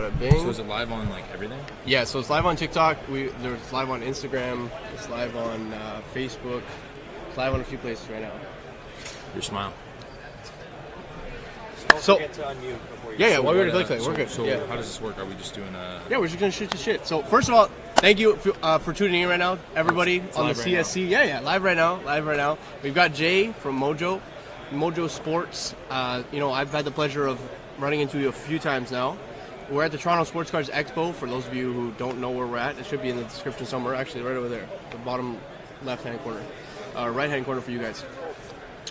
bada bing. So is it live on like everything? Yeah, so it's live on TikTok. There's live on Instagram. It's live on Facebook. It's live on a few places right now. Your smile. Don't forget to unmute before you. Yeah. While we're click, we're good. So yeah. how does this work? Are we just doing a? Yeah, we're just gonna shoot the shit. So first of all, thank you for tuning in right now, everybody on the CSC. Yeah, live right now. We've got Jay from Mojo Sports. I've had the pleasure of running into you a few times now. We're at the Toronto Sports Cars Expo. For those of you who don't know where we're at, it should be in the description somewhere. Actually, right over there, the bottom left-hand corner, right-hand corner for you guys.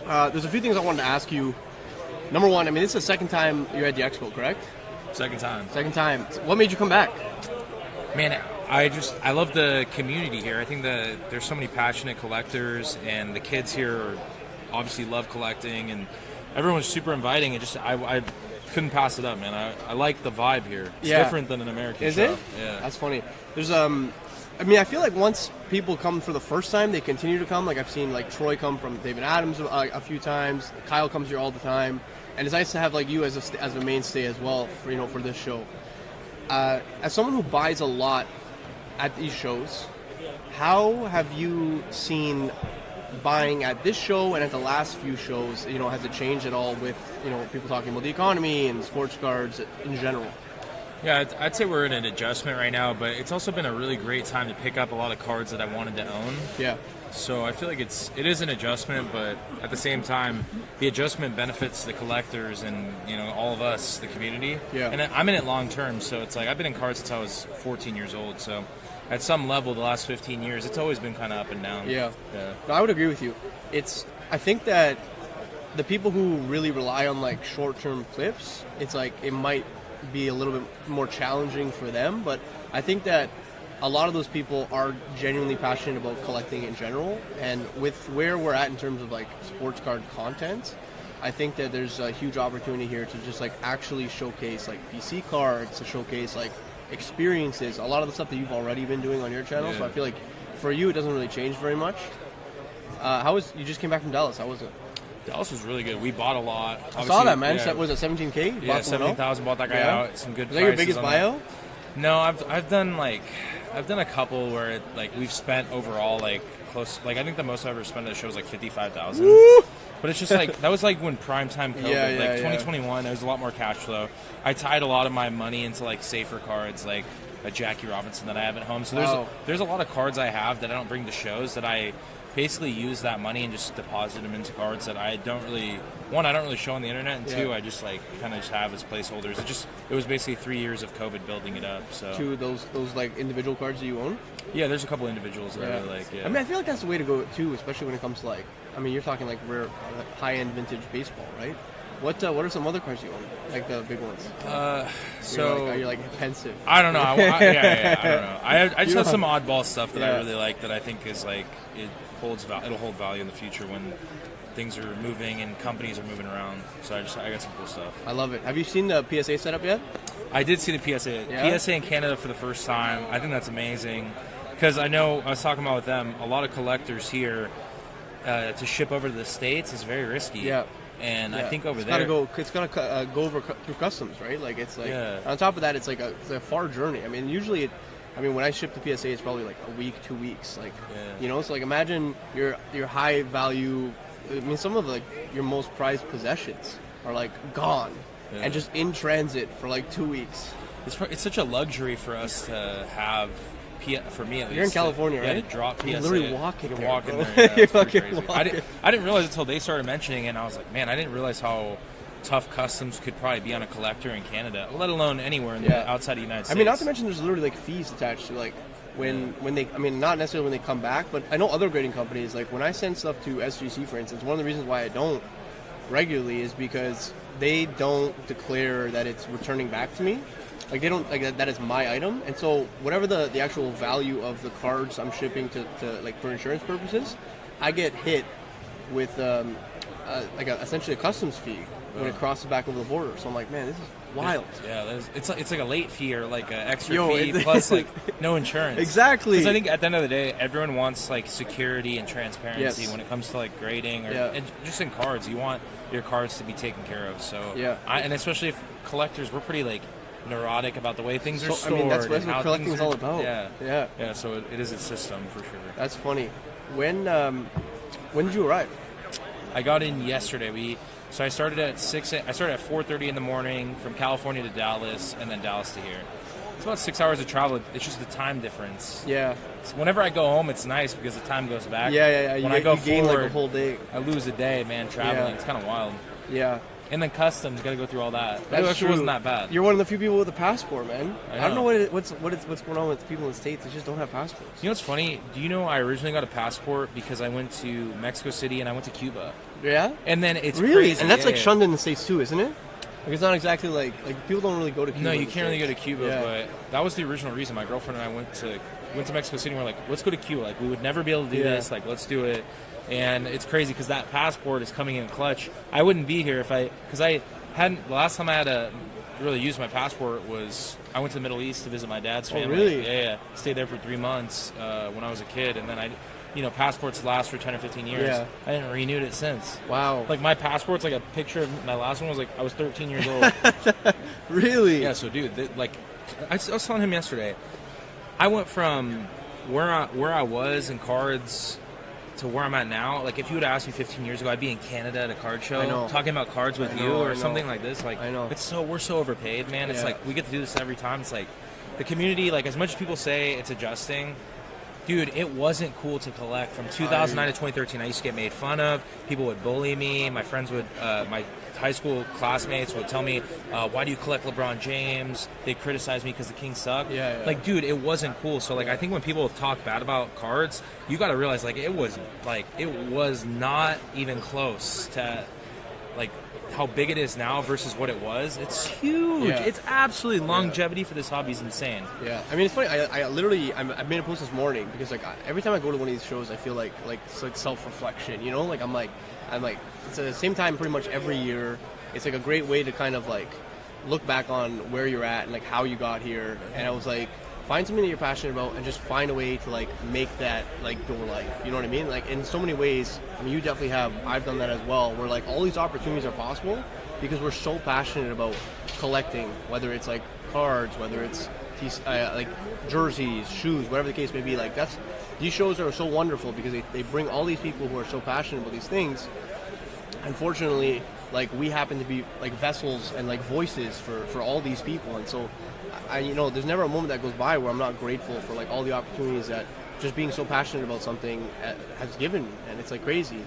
There's a few things I wanted to ask you. Number one, I mean, this is the second time you're at the Expo, correct? Second time. What made you come back? Man, I love the community here. I think that there's so many passionate collectors, and the kids here obviously love collecting, and everyone's super inviting. And I couldn't pass it up, man. I like the vibe here. It's different than an American show. Is it? Yeah. That's funny. There's I feel like once people come for the first time, they continue to come. Like I've seen like Troy come from David Adams a few times. Kyle comes here all the time. And it's nice to have like you as a mainstay as well for this show. As someone who buys a lot at these shows, how have you seen buying at this show and at the last few shows? Has it changed at all with people talking about the economy and sports cards in general? Yeah, I'd say we're in an adjustment right now, but it's also been a really great time to pick up a lot of cards that I wanted to own. Yeah. So I feel like it is an adjustment, but at the same time, the adjustment benefits the collectors and all of us, the community. Yeah. And I'm in it long term, so it's like I've been in cards since I was 14 years old. So at some level, the last 15 years, it's always been kind of up and down. Yeah. No, I would agree with you. I think that the people who really rely on like short-term flips, it's like it might be a little bit more challenging for them, but I think that a lot of those people are genuinely passionate about collecting in general, and with where we're at in terms of like sports card content, I think that there's a huge opportunity here to just like actually showcase like PC cards, to showcase like experiences, a lot of the stuff that you've already been doing on your channel. So I feel like for you it doesn't really change very much. You just came back from Dallas? How was it? Dallas was really good. We bought a lot. I saw that, man. Yeah. Was it 17K? Yeah, 17,000. Bought that guy out. Some good. Was that your biggest bio? No, I've done a couple where we've spent overall like close. Like I think the most I've ever spent at a show was like 55,000. But it's just like that was like when primetime COVID, 2021. There was a lot more cash flow. I tied a lot of my money into like safer cards, like a Jackie Robinson that I have at home. So there's a lot of cards I have that I don't bring to shows that I basically use that money and just deposit them into cards that I don't really show on the internet, and two, I just like kind of just have as placeholders. It was basically 3 years of COVID building it up. So to those like individual cards that you own. Yeah, there's a couple individuals that I really like. Yeah. I feel like that's the way to go too, especially when it comes to you're talking like rare, high-end vintage baseball, right? What are some other cards you own, like the big ones? Are you like pensive? I don't know. I don't know. I just have some oddball stuff that I really like that I think is like it'll hold value in the future when things are moving and companies are moving around. So I got some cool stuff. I love it. Have you seen the PSA setup yet? I did see the PSA. Yeah? PSA in Canada for the first time. I think that's amazing because I know I was talking about with them. A lot of collectors here to ship over to the States is very risky. Yeah. And I think it's gotta go over through customs, right? Like it's like on top of that, it's like it's a far journey. I mean, usually when I ship the PSA, it's probably like a week, 2 weeks. So like imagine your high value. I mean, some of like your most prized possessions are like gone and just in transit for like 2 weeks. It's such a luxury for us to have. For me at least. You're in California, right? Yeah, to drop PSA. You're literally walking there. Walking there. Yeah, You're fucking fucking crazy. I didn't realize until they started mentioning it, and I was like, man, I didn't realize how tough customs could probably be on a collector in Canada, let alone anywhere outside of the United States. I mean, not to mention there's literally like fees attached to like when they, not necessarily when they come back, but I know other grading companies, like when I send stuff to SGC, for instance, one of the reasons why I don't regularly is because they don't declare that it's returning back to me. Like they don't like that is my item, and so whatever the actual value of the cards I'm shipping to like for insurance purposes, I get hit with essentially a customs fee when it crosses back over the border. So I'm like, man, this is wild. It's like a late fee or like an extra fee plus like no insurance. Exactly. Because I think at the end of the day, everyone wants like security and transparency when it comes to like grading or and just in cards. You want your cards to be taken care of. So and especially if collectors, we're pretty like neurotic about the way things are stored. I mean, that's what how collecting is all about. Yeah. So it is a system for sure. That's funny. When did you arrive? I got in yesterday. So I started at 4:30 in the morning from California to Dallas, and then Dallas to here. It's about 6 hours of travel. It's just the time difference. Yeah. So whenever I go home, it's nice because the time goes back. Yeah. When I go gain forward, like a whole day. I lose a day, man, traveling. Yeah. It's kind of wild. Yeah. And then customs, got to go through all that. That's it actually true. wasn't that bad. You're one of the few people with a passport, man. I don't know know. what's going on with people in the States. They just don't have passports. You know what's funny? Do you know I originally got a passport because I went to Mexico City and I went to Cuba? Yeah? And then it's really? crazy. And that's shunned in the States too, isn't it? Like it's not exactly like people don't really go to Cuba. No, you can't really go to Cuba, Yeah. but that was the original reason. My girlfriend and I went to Mexico City and we're like, let's go to Cuba. Like, we would never be able to do this. Like, let's do it. And it's crazy because that passport is coming in clutch. I wouldn't be here because I hadn't, the last time I had to really use my passport was, I went to the Middle East to visit my dad's family. Oh, really? Yeah. Stayed there for 3 months when I was a kid. And then passports last for 10 or 15 years. Yeah. I didn't renew it since. Wow. Like, my passport's like a picture of my last one was like, I was 13 years old. Really? Yeah, so dude, I was telling him yesterday, I went from where I was in cards to where I'm at now. Like, if you would ask me 15 years ago, I'd be in Canada at a card show talking about cards with you or something like this. Like, I know. we're so overpaid, man. It's like we get to do this every time. It's like the community, like, as much as people say it's adjusting, dude, it wasn't cool to collect. From 2009 to 2013, I used to get made fun of. People would bully me. My friends would, my high school classmates would tell me, why do you collect LeBron James? They criticize me because the Kings suck. Yeah. Like, dude, it wasn't cool. So, like, I think when people talk bad about cards, you got to realize, like, it was not even close to, like, how big it is now versus what it was. It's huge. Yeah. It's absolutely longevity for this hobby is insane. Yeah, I mean, it's funny. I made a post this morning because like every time I go to one of these shows, I feel like it's like self-reflection. You know, like I'm like it's at the same time pretty much every year. It's like a great way to kind of like look back on where you're at and like how you got here. And I was like, find something that you're passionate about and just find a way to like make that like your life. You know what I mean? Like in so many ways. I mean, you definitely have. I've done that as well. Where like all these opportunities are possible because we're so passionate about collecting, whether it's like cards, whether it's these like jerseys, shoes, whatever the case may be. Like these shows are so wonderful because they bring all these people who are so passionate about these things. Unfortunately, like we happen to be like vessels and like voices for all these people, and so there's never a moment that goes by where I'm not grateful for like all the opportunities that just being so passionate about something has given me. And it's like crazy.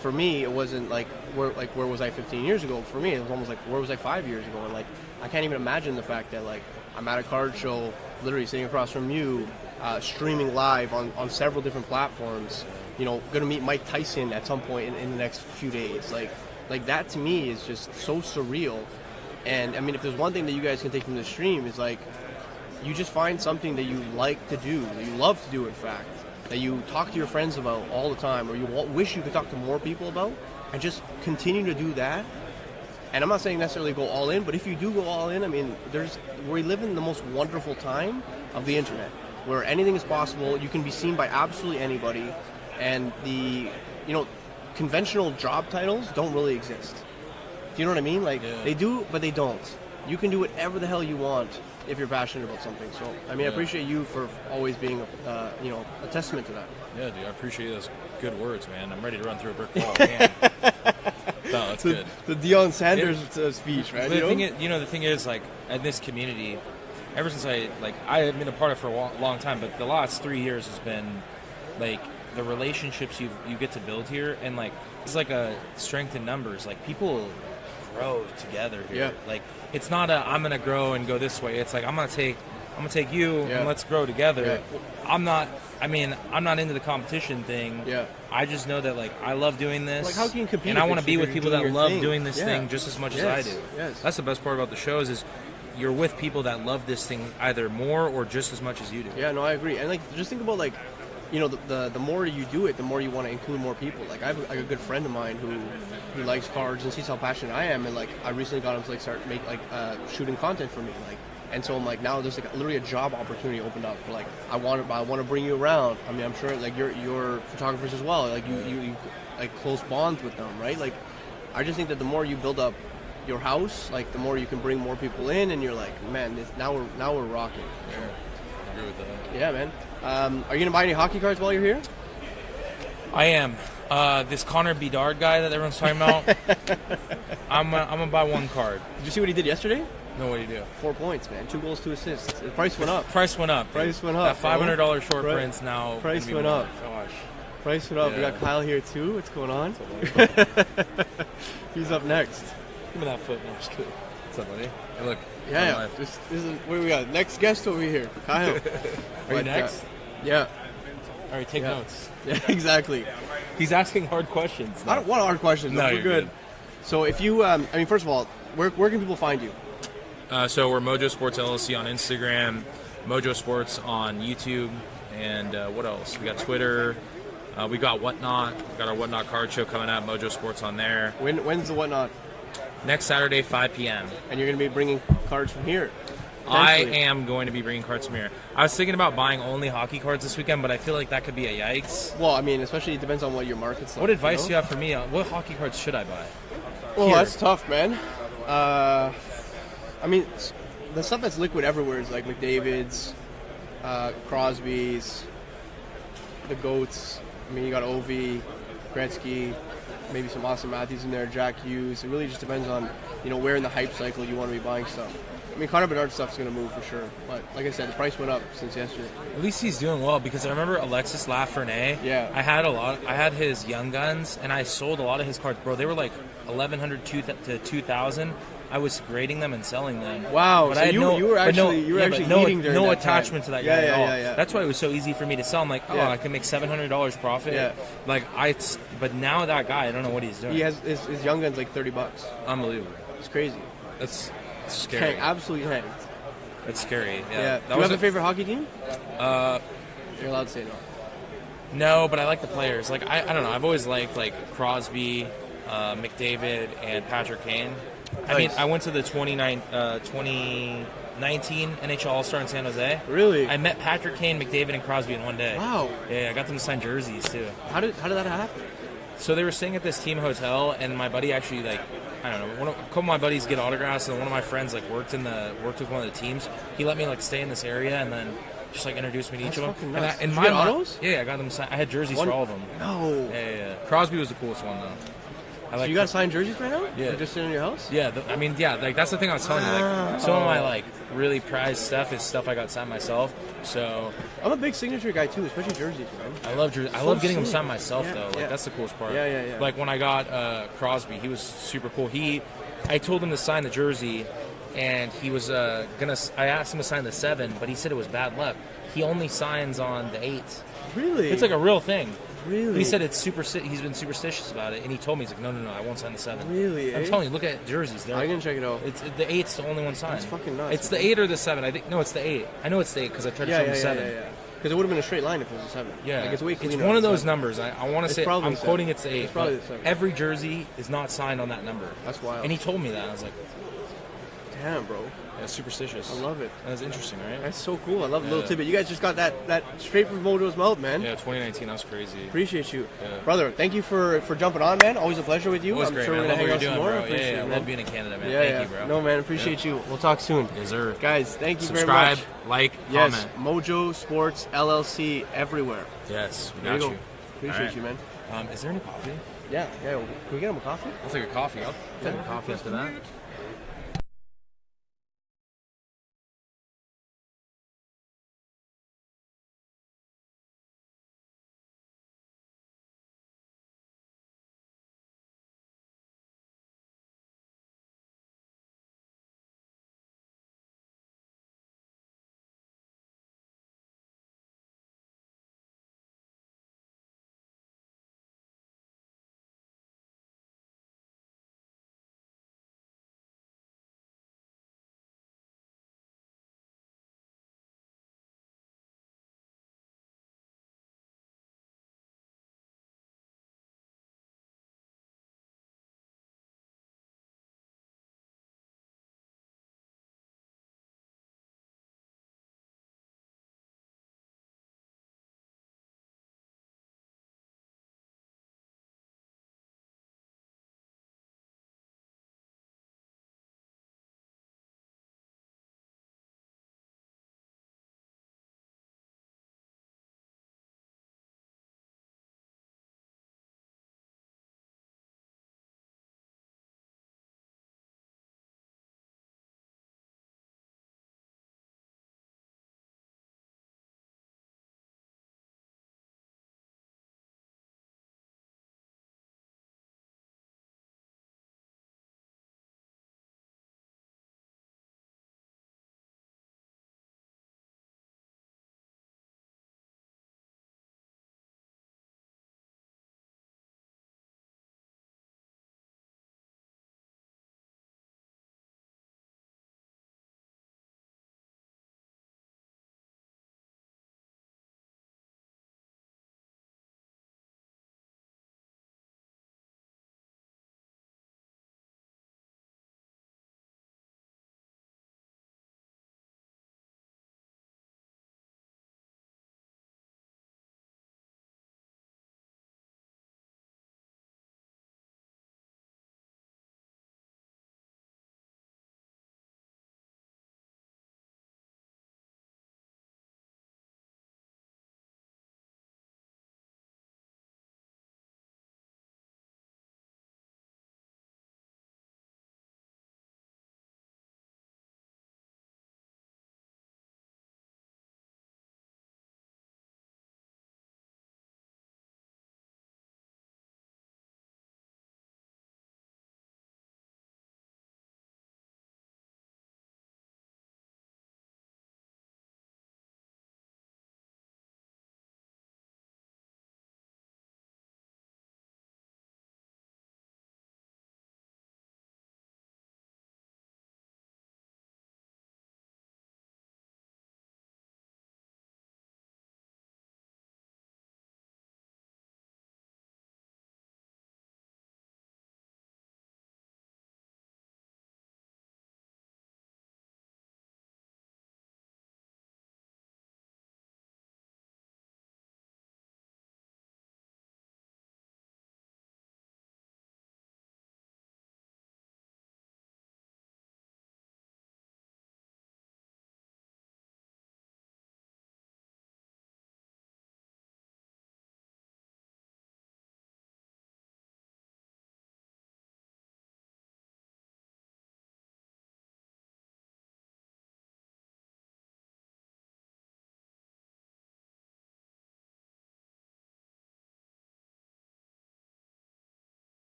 For me, it wasn't like where was I 15 years ago? For me, it was almost like where was I 5 years ago? And like I can't even imagine the fact that like I'm at a card show, literally sitting across from you, streaming live on several different platforms. Gonna meet Mike Tyson at some point in the next few days. Like that to me is just so surreal. And I mean, if there's one thing that you guys can take from this stream is like, you just find something that you like to do, that you love to do, in fact, that you talk to your friends about all the time, or you wish you could talk to more people about, and just continue to do that. And I'm not saying necessarily go all in, but if you do go all in, I mean, we live in the most wonderful time of the internet, where anything is possible. You can be seen by absolutely anybody, and the conventional job titles don't really exist. Do you know what I mean? Like, They do, but they don't. You can do whatever the hell you want if you're passionate about something. So, I mean, I appreciate you for always being, a testament to that. Yeah, dude, I appreciate those good words, man. I'm ready to run through a brick wall. Man. No, that's good. The Deion Sanders speech, right? The thing is, like, in this community, ever since I've been a part of it for a long time, but the last 3 years has been, like, the relationships you get to build here, and, like, it's like a strength in numbers. Like, people grow together here. Yeah. Like, it's not I'm gonna grow and go this way. It's like I'm gonna take you and let's grow together. Yeah. I'm not into the competition thing. Yeah. I just know that like I love doing this. Like, how can you compete? And I want to be with people that love thing? doing this thing just as much as I do. Yes. That's the best part about the shows is you're with people that love this thing either more or just as much as you do. Yeah, no, I agree. And like, just think about like, the more you do it, the more you want to include more people. Like, I have a good friend of mine who likes cards and sees how passionate I am, and like I recently got him to like start shooting content for me. Like, and so I'm like, now there's like literally a job opportunity opened up for like I want to bring you around. I mean, I'm sure like you're photographers as well. Like you like close bonds with them, right? Like, I just think that the more you build up your house, like the more you can bring more people in, and you're like, man, now we're rocking. Yeah, I agree with that. Yeah, man. Are you gonna buy any hockey cards while you're here? I am. This Connor Bedard guy that everyone's talking about, I'm gonna buy one card. Did you see what he did yesterday? No, what do you do? 4 points, man. 2 goals, 2 assists. The price went up. Price went up. Price went up. That $500 short print's now. Price went up. Gosh. Price went up. Yeah. We got Kyle here too. What's going on? He's up next. Give me that foot. No, I'm just kidding. What's up, buddy? Hey, look. Yeah. This is what we got. Next guest over here, Kyle. Are you next? Yeah. All right, take notes. Yeah, exactly. He's asking hard questions. I don't want hard questions. No, We're you're good. So if you, first of all, where can people find you? So we're Mojo Sports LLC on Instagram, Mojo Sports on YouTube, and what else? We got Twitter. We got Whatnot. We got our Whatnot card show coming up. Mojo Sports on there. When's the Whatnot? Next Saturday, 5 p.m. And you're going to be bringing cards from here. I am going to be bringing cards from here. I was thinking about buying only hockey cards this weekend, but I feel like that could be a yikes. Well, especially it depends on what your market's like. What advice do you have for me? What hockey cards should I buy? Well, Here. that's tough, man. The stuff that's liquid everywhere is like McDavid's, Crosby's, the GOATs. You got Ovi, Gretzky, maybe some Austin Matthews in there, Jack Hughes. It really just depends on, where in the hype cycle you want to be buying stuff. Connor Bedard stuff's going to move for sure. But like I said, the price went up since yesterday. At least he's doing well, because I remember Alexis Lafreniere. Yeah. I had his Young Guns, and I sold a lot of his cards. Bro, they were like $1,100 to $2,000. I was grading them and selling them. Wow, but so I had you were actually eating during no that attachment time. to that guy at all. Yeah. That's why it was so easy for me to sell. I'm like, I can make $700 profit. Yeah. But now that guy, I don't know what he's doing. He has his Young Gun's like $30. Unbelievable. It's crazy. That's scary. Absolutely tanked. That's scary. Yeah. Do you have a favorite hockey team? You're allowed to say no. No, but I like the players. Like I don't know. I've always liked like Crosby, McDavid, and Patrick Kane. Nice. I went to the 2019 NHL All-Star in San Jose. Really? I met Patrick Kane, McDavid, and Crosby in one day. Wow. Yeah, I got them to sign jerseys too. How did that happen? So they were staying at this team hotel, and my buddy actually a couple of my buddies get autographs, and one of my friends worked with one of the teams. He let me stay in this area, and then just introduced me to each of them. Nuts. And did you get autos? Yeah, I got them signed. I had jerseys for all of them. No. Yeah. Crosby was the coolest one though. So you got signed jerseys right now? Yeah. Or just sitting in your house? Yeah, that's the thing I was telling you. Some of my really prized stuff is stuff I got signed myself. So I'm a big signature guy too, especially jerseys, man. I love jerseys. I love getting them signed myself though. Yeah. That's the coolest part. Yeah. When I got Crosby, he was super cool. I told him to sign the jersey, and he was I asked him to sign the 7, but he said it was bad luck. He only signs on the 8. Really? It's a real thing. Really? He said he's been superstitious about it, and he told me, he's like, no, I won't sign the 7. Really? I'm telling you, look at jerseys. I'm gonna check it out. It's the 8's the only one signed. That's fucking nuts. It's the 8 or the 7. I think no, it's the 8. I know it's the 8 because I tried to show him the 7. Yeah. Because it would have been a straight line if it was a 7. Yeah, it's way cleaner. It's one of those numbers. I want to say I'm quoting it's the 8. It's probably the 7. Every jersey is not signed on that number. That's wild. And he told me that. I was like, damn, bro. Yeah, superstitious. I love it. That's interesting, right? That's so cool. I love the little tidbit. You guys just got that straight from Mojo's mouth, man. Yeah, 2019. That was crazy. Appreciate you. Yeah. Brother, thank you for jumping on, man. Always a pleasure with you. Always I'm great, sure man. we're I going love to what hang you're out doing, some more. bro. I Love being in Canada, man. Yeah, Thank you, bro. No, man. Appreciate you. We'll talk soon. Yes, sir. Guys, thank you Subscribe, very much. like, Yes, comment. Mojo Sports LLC everywhere. Yes, we There got you you. go. Appreciate you, man. Is there any coffee? Yeah. Can we get him a coffee? I'll take a coffee. I'll take a coffee after that.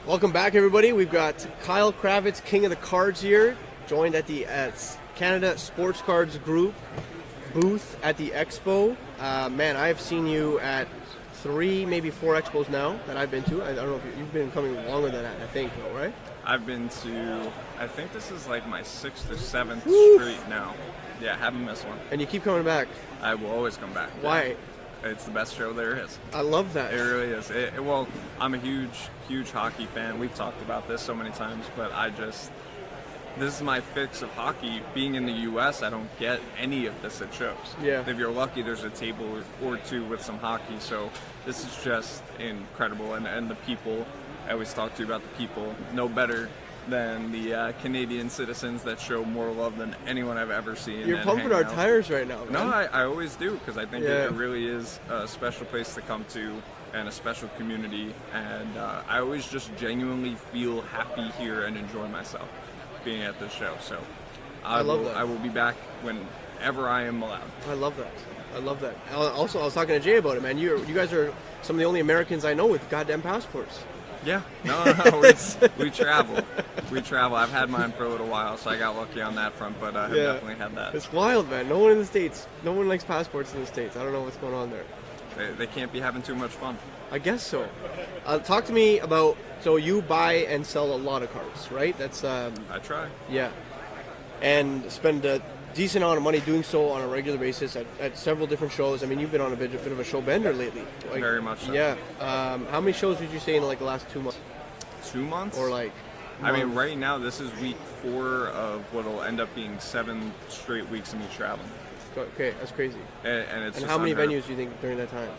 Welcome back, everybody. We've got Kyle Kravitz, King of the Cards here, joined at the Canada Sports Cards Group booth at the Expo. Man, I have seen you at 3, maybe 4 expos now that I've been to. I don't know if you've been coming longer than that, I think, though, right? I've been to, I think this is like my 6th or 7th Woo! straight now. Yeah, haven't missed one. And you keep coming back. I will always come back. Why? Yeah. It's the best show there is. I love that. It really is. Well, I'm a huge hockey fan. We've talked about this so many times, but this is my fix of hockey. Being in the U.S., I don't get any of this at shows. Yeah. If you're lucky, there's a table or two with some hockey. So this is just incredible. And the people, I always talk to you about the people, no better than the Canadian citizens that show more love than anyone I've ever seen. You're pumping our tires right now, man. No, I always do, because I think it really is a special place to come to and a special community. And I always just genuinely feel happy here and enjoy myself being at this show. So I will be back whenever I am allowed. I love that. Also, I was talking to Jay about it, man. You guys are some of the only Americans I know with goddamn passports. Yeah, no, we travel. We travel. I've had mine for a little while, so I got lucky on that front, but I have definitely had that. It's wild, man. No one in the States, no one likes passports in the States. I don't know what's going on there. They can't be having too much fun. I guess so. Talk to me about, so you buy and sell a lot of cards, right? That's I try. Yeah. And spend a decent amount of money doing so on a regular basis at several different shows. I mean, you've been on a bit of a show bender lately. Like, very much so. Yeah. How many shows would you say in like the last 2 months? 2 months? Or like I mean, right now, this is week 4 of what will end up being 7 straight weeks of me traveling. Okay, that's crazy. And it's and just how many venues do you think during that time?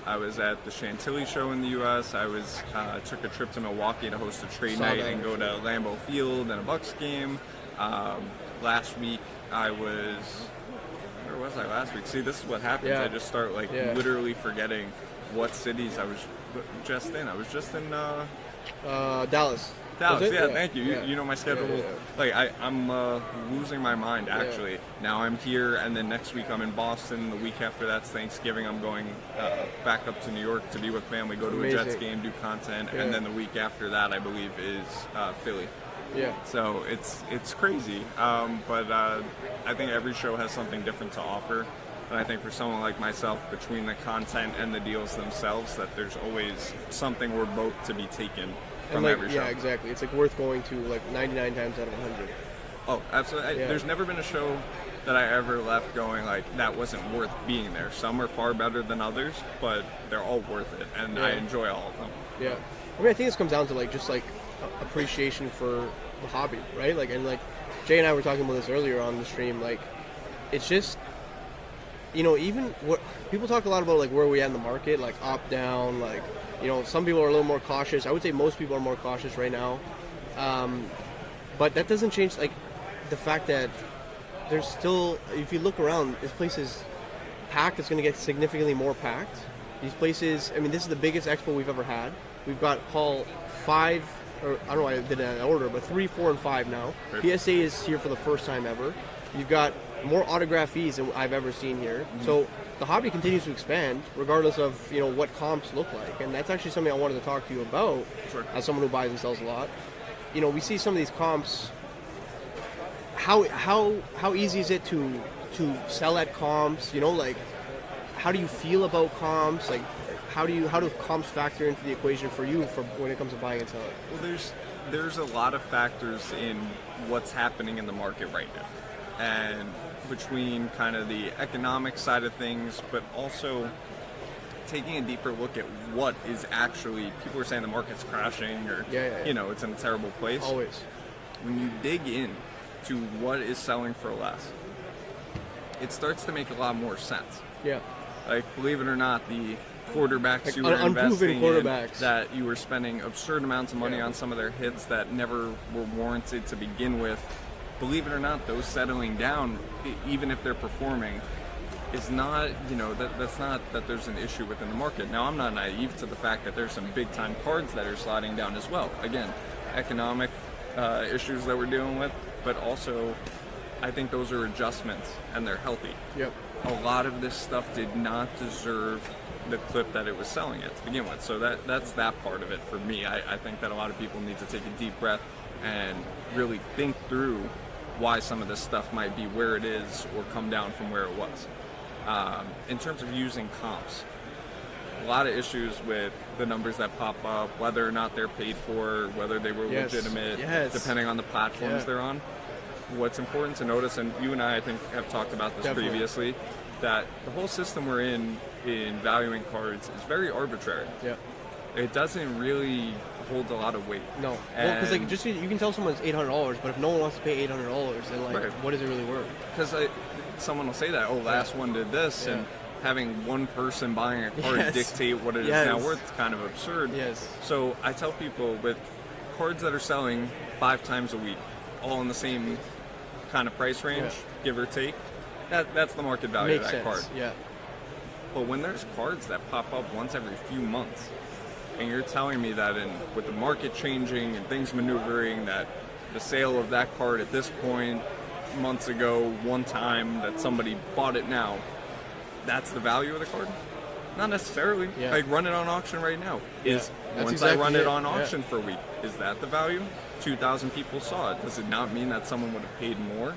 I was at the Chantilly show in the U.S. I took a trip to Milwaukee to host a trade night and go to Lambeau Field and a Bucks game. Last week, where was I last week? See, this is what happens. Yeah. I just start literally forgetting what cities I was just in. I was just in Dallas. Dallas, yeah, thank you. Yeah. You know my schedule. Yeah. Like I'm losing my mind actually. Yeah. Now I'm here, and then next week I'm in Boston. The week after that's Thanksgiving. I'm going back up to New York to be with family, go to a Jets game, do content, and then the week after that I believe is Philly. Yeah. So it's crazy, but I think every show has something different to offer. And I think for someone like myself, between the content and the deals themselves, that there's always something or both to be taken from every show. Yeah, exactly. It's like worth going to like 99 times out of 100. Oh, absolutely. There's never been a show that I ever left going like that wasn't worth being there. Some are far better than others, but they're all worth it, and I enjoy all of them. Yeah. I mean, I think this comes down to like just like appreciation for the hobby, right? Like, and like Jay and I were talking about this earlier on the stream. Like, it's just, you know, even what people talk a lot about, like where we at in the market, like up, down, like, you know, some people are a little more cautious. I would say most people are more cautious right now. But that doesn't change, like, the fact that there's still, if you look around, this place is packed. It's going to get significantly more packed. These places, I mean, this is the biggest expo we've ever had. We've got hall 5, or I don't know why I did that in order, but 3, 4, and 5 now. Right. PSA is here for the first time ever. You've got more autographees than I've ever seen here. Mm-hmm. So the hobby continues to expand regardless of, you know, what comps look like. And that's actually something I wanted to talk to you about as someone who buys and sells a lot. You know, we see some of these comps. How easy is it to sell at comps? You know, like, how do you feel about comps? Like, how do comps factor into the equation for you for when it comes to buying and selling? Well, there's a lot of factors in what's happening in the market right now. And between kind of the economic side of things, but also taking a deeper look at what is actually, people are saying the market's crashing or, you know, it's in a terrible place. Always. When you dig in to what is selling for less, it starts to make a lot more sense. Yeah. Like, believe it or not, the quarterbacks like you were investing in, quarterbacks. that you were spending absurd amounts of money on some of their hits that never were warranted to begin with, believe it or not, those settling down, even if they're performing, is not, you know, that's not that there's an issue within the market. Now, I'm not naive to the fact that there's some big time cards that are sliding down as well. Again, economic issues that we're dealing with, but also I think those are adjustments and they're healthy. Yep. A lot of this stuff did not deserve the clip that it was selling at to begin with. So that's that part of it for me. I think that a lot of people need to take a deep breath and really think through why some of this stuff might be where it is or come down from where it was. In terms of using comps, a lot of issues with the numbers that pop up, whether or not they're paid for, whether they were legitimate, depending on the platforms they're on. What's important to notice, and you and I think, have talked about this previously, that the whole system we're in valuing cards is very arbitrary. Yeah. It doesn't really hold a lot of weight. No. Well, because like just you can tell someone's $800, but if no one wants to pay $800, then like what is it really worth? Because someone will say that, last one did this, and having one person buying a card dictate what it is now worth is kind of absurd. Yes. So I tell people, with cards that are selling 5 times a week, all in the same kind of price range, give or take, that's the market value of that card. Yeah. But when there's cards that pop up once every few months, and you're telling me that with the market changing and things maneuvering, that the sale of that card at this point, months ago, one time, that somebody bought it now, that's the value of the card? Not necessarily. Yeah. Like, run it on auction right now. Once I run it on auction for a week, is that the value? 2,000 people saw it. Does it not mean that someone would have paid more?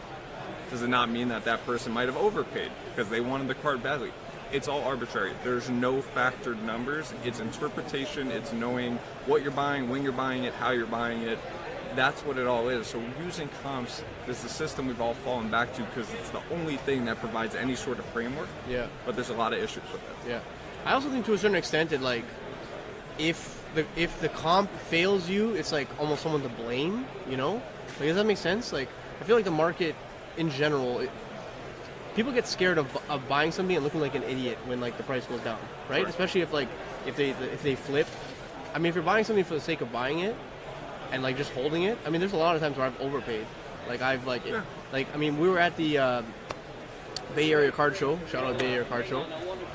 Does it not mean that that person might have overpaid because they wanted the card badly? It's all arbitrary. There's no factored numbers. It's interpretation. It's knowing what you're buying, when you're buying it, how you're buying it. That's what it all is. So using comps is the system we've all fallen back to because it's the only thing that provides any sort of framework. Yeah. But there's a lot of issues with it. Yeah. I also think to a certain extent that like if the comp fails you, it's like almost someone to blame, you know? Like, does that make sense? Like, I feel like the market in general, people get scared of buying something and looking like an idiot when like the price goes down, right? Especially if they flip. I mean, if you're buying something for the sake of buying it and like just holding it, I mean, there's a lot of times where I've overpaid. Like I've I mean, we were at the Bay Area Card Show. Shout out Bay Area Card Show.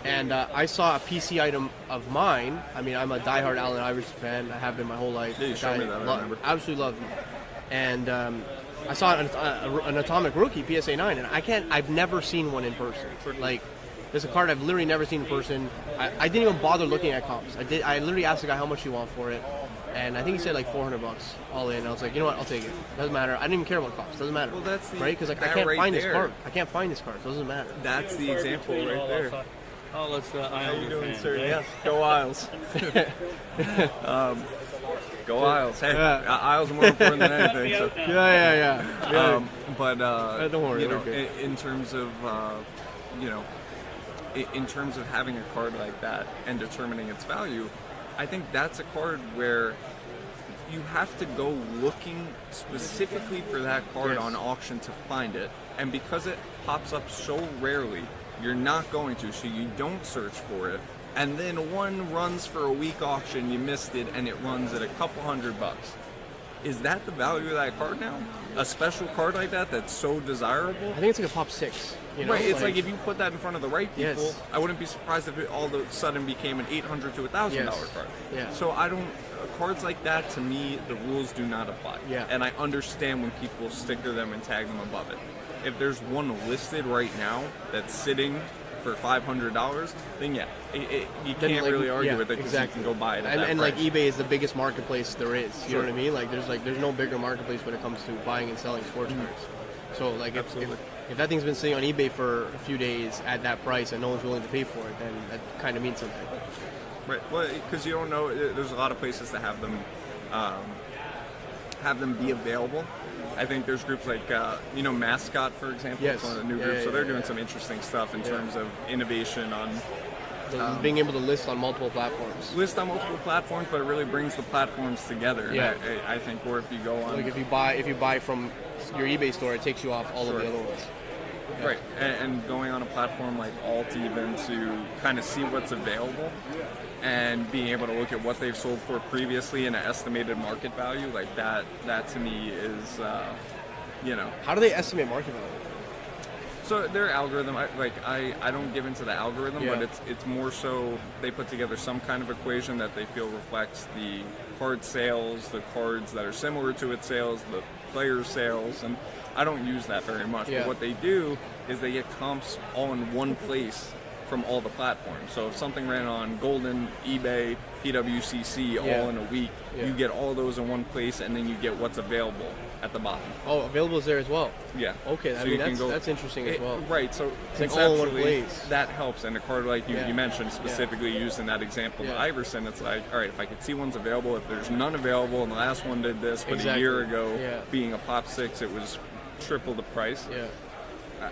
And I saw a PC item of mine. I mean, I'm a diehard Allen Iverson fan. I have been my whole life. Yeah, you showed me that, I remember. Absolutely love him. And I saw an Atomic Rookie PSA 9, and I've never seen one in person. Like, there's a card I've literally never seen in person. I didn't even bother looking at comps. I literally asked the guy how much you want for it, and I think he said like $400 all in. I was like, you know what, I'll take it. Doesn't matter. I didn't even care about comps. Doesn't matter. Well, that's the, right? Because like I can't find this card. I can't find this card. So it doesn't matter. That's the example right there. Oh, let's How you doing, sir? Yeah, go Isles. Go Isles. Hey, Isles are more important than anything. So. Yeah. But don't worry, you know, in terms of in terms of having a card like that and determining its value, I think that's a card where you have to go looking specifically for that card on auction to find it, and because it pops up so rarely, you're not going to, so you don't search for it. And then one runs for a week auction, you missed it, and it runs at a couple $100. Is that the value of that card now? A special card like that that's so desirable? I think it's like a pop 6. You know? Right, it's like if you put that in front of the right people, Yes. I wouldn't be surprised if it all of a sudden became an $800 to $1,000 card. Yeah. So cards like that, to me, the rules do not apply. Yeah. And I understand when people sticker them and tag them above it. If there's one listed right now that's sitting for $500, then you can't really argue with it because you can go buy it at that and price. like eBay is the biggest marketplace there is. You know what I mean? Like there's no bigger marketplace when it comes to buying and selling sports cards. So like if that thing's been sitting on eBay for a few days at that price and no one's willing to pay for it, then that kind of means something. Right. Well, because you don't know, there's a lot of places that have them be available. I think there's groups like, Mascot, for example. Yes. It's one of the new groups. So they're doing some interesting stuff in terms of innovation on being able to list on multiple platforms. List on multiple platforms, but it really brings the platforms together. Yeah. And I think, or if you go on... Like if you buy from your eBay store, it takes you off all of the other ones. Yeah. Right. And going on a platform like Alt even to kind of see what's available and being able to look at what they've sold for previously and an estimated market value, like that to me is, How do they estimate market value? So their algorithm, I don't give into the algorithm, but it's more so they put together some kind of equation that they feel reflects the card sales, the cards that are similar to its sales, the player sales, and I don't use that very much. Yeah. But what they do is they get comps all in one place from all the platforms. So if something ran on Golden, eBay, PWCC all in a week, you get all those in one place, and then you get what's available at the bottom. Oh, available is there as well. Yeah. Okay, So I mean, you can that's interesting as well. Right. So It's like all in one conceptually, place. that helps. And a card like you mentioned, specifically used in that example, Yeah. of Iverson, it's like, all right, if I could see one's available, if there's none available, and the last one did this, but a Exactly. year ago, Yeah. being a Pop 6, it was triple the price. Yeah.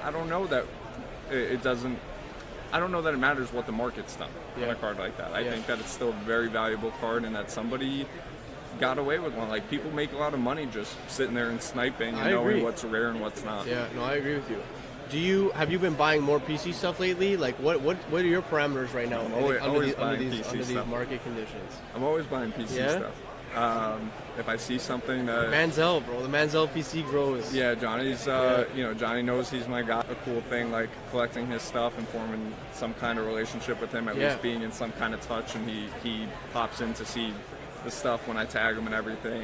I don't know that it doesn't. I don't know that it matters what the market's done on a card like that. I think that it's still a very valuable card, and that somebody got away with one. Like, people make a lot of money just sitting there and sniping and knowing what's rare and what's not. Yeah, no, I agree with you. Have you been buying more PC stuff lately? Like, what are your parameters right now under these market conditions? I'm always buying PC stuff. If I see something that Manziel, bro, the Manziel PC grows. Yeah, Johnny's. Johnny knows he's my guy. A cool thing, like collecting his stuff and forming some kind of relationship with him. At least being in some kind of touch, and he pops in to see the stuff when I tag him and everything.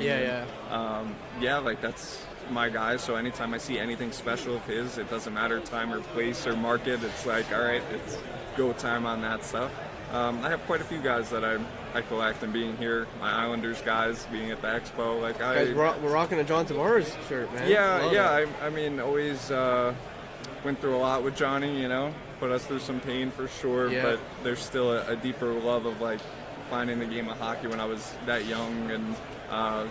Like that's my guy. So anytime I see anything special of his, it doesn't matter time or place or market. It's like, all right, it's go time on that stuff. I have quite a few guys that I collect, and being here, my Islanders guys, being at the Expo, like guys, we're rocking a John Tavares shirt, man. I mean, always went through a lot with Johnny, put us through some pain for sure, but there's still a deeper love of like finding the game of hockey when I was that young, and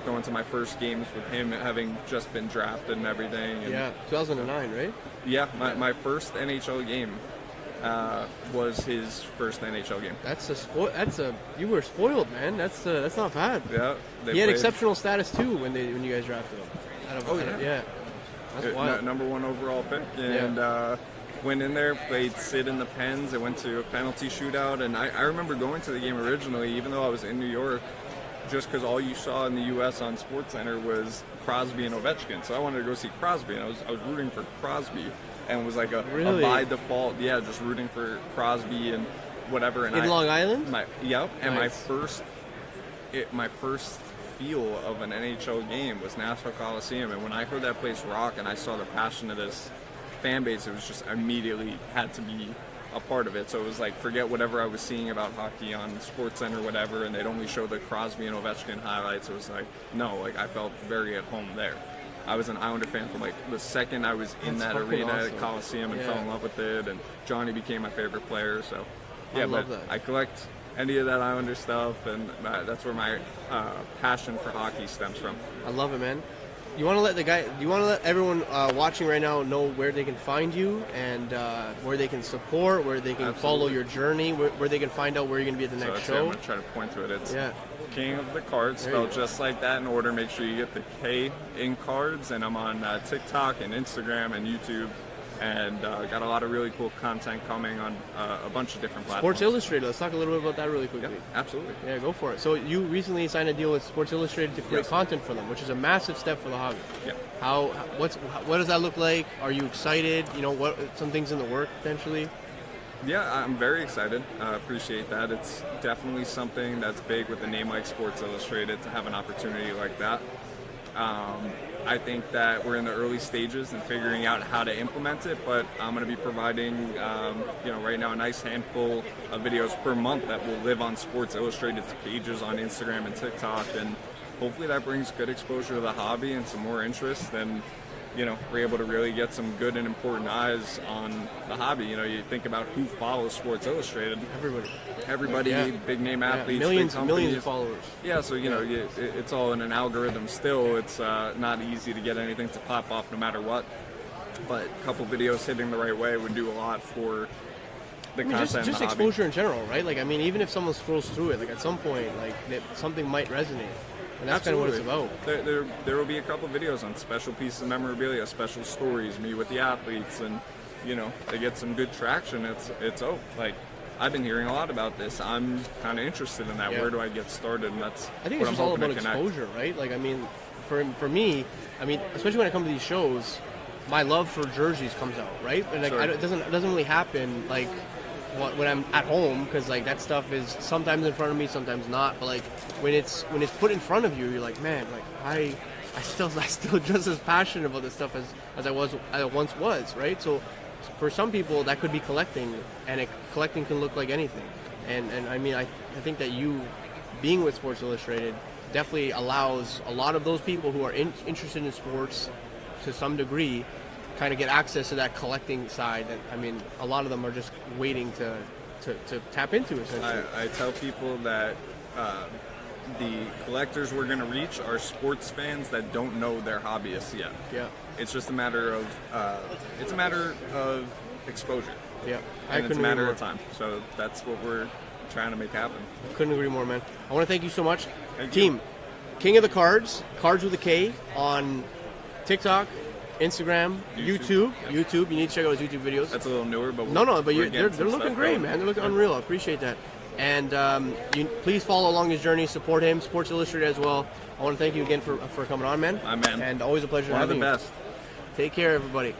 going to my first games with him, having just been drafted and everything. And 2009, right? Yeah, my first NHL game was his first NHL game. You were spoiled, man. That's not bad. Yeah, he had exceptional status too when you guys drafted him. That's wild. Number 1 overall pick, and went in there, played Sid in the Pens. I went to a penalty shootout, and I remember going to the game originally, even though I was in New York, just because all you saw in the U.S. on SportsCenter was Crosby and Ovechkin. So I wanted to go see Crosby, and I was rooting for Crosby. And was like a by default, just rooting for Crosby and whatever. And in Long Island? And nice. my first feel of an NHL game was Nassau Coliseum. And when I heard that place rock and I saw the passion of this fan base, it was just immediately had to be a part of it. So it was like, forget whatever I was seeing about hockey on SportsCenter or whatever, and they'd only show the Crosby and Ovechkin highlights. It was like, no, like I felt very at home there. I was an Islander fan from like the second I was in that arena at Coliseum and fell in love with it, and Johnny became my favorite player. So I love that. I collect any of that Islander stuff, and that's where my passion for hockey stems from. I love it, man. You want to let everyone watching right now know where they can find you, and where they can support, where they can follow your journey, where they can find out where you're going to be at the next show? I'm going to try to point to it. It's King of the Cards, spelled just like that in order. Make sure you get the K in cards, and I'm on TikTok and Instagram and YouTube, and got a lot of really cool content coming on a bunch of different platforms. Sports Illustrated, let's talk a little bit about that really quickly. Yeah, absolutely. Yeah, go for it. So you recently signed a deal with Sports Illustrated to create content for them, which is a massive step for the hobby. Yeah. What does that look like? Are you excited? What some things in the work potentially? Yeah, I'm very excited. I appreciate that. It's definitely something that's big with a name like Sports Illustrated to have an opportunity like that. I think that we're in the early stages and figuring out how to implement it, but I'm going to be providing, right now a nice handful of videos per month that will live on Sports Illustrated's pages on Instagram and TikTok, and hopefully that brings good exposure to the hobby and some more interest, and we're able to really get some good and important eyes on the hobby. You think about who follows Sports Illustrated. Everybody, big name athletes, millions big of followers. Yeah, so it's all in an algorithm still. It's not easy to get anything to pop off no matter what. But a couple videos hitting the right way would do a lot for the content. Just exposure in general, right? Like, even if someone scrolls through it, like at some point, like something might resonate. And that's kind of what it's about. There will be a couple videos on special pieces of memorabilia, special stories, me with the athletes, and they get some good traction. I've been hearing a lot about this. I'm kind of interested in that. Where do I get started? And that's I think it's just all about exposure, right? Like, for me, especially when I come to these shows, my love for jerseys comes out, right? And it doesn't really happen like when I'm at home, because like that stuff is sometimes in front of me, sometimes not. But like when it's put in front of you, you're like, man, like I still just as passionate about this stuff as I once was, right? So for some people that could be collecting, and collecting can look like anything. And I mean, I think that you being with Sports Illustrated definitely allows a lot of those people who are interested in sports to some degree kind of get access to that collecting side. And I mean, a lot of them are just waiting to tap into, essentially. I tell people that the collectors we're going to reach are sports fans that don't know they're hobbyists yet. Yeah. It's just a matter of exposure. Yeah. And it's a matter of time. So that's what we're trying to make happen. Couldn't agree more, man. I want to thank you so much. Thank Team, you. King of the Cards, Cards with a K, on TikTok, Instagram, YouTube. Yep. YouTube. You need to check out his YouTube videos. That's a little newer, but But we're they're looking great, man. They're looking unreal. I appreciate that. And please follow along his journey. Support him. Sports Illustrated as well. I want to thank you again for coming on, man. Man. And always a pleasure One of having the you. best. Take care, everybody.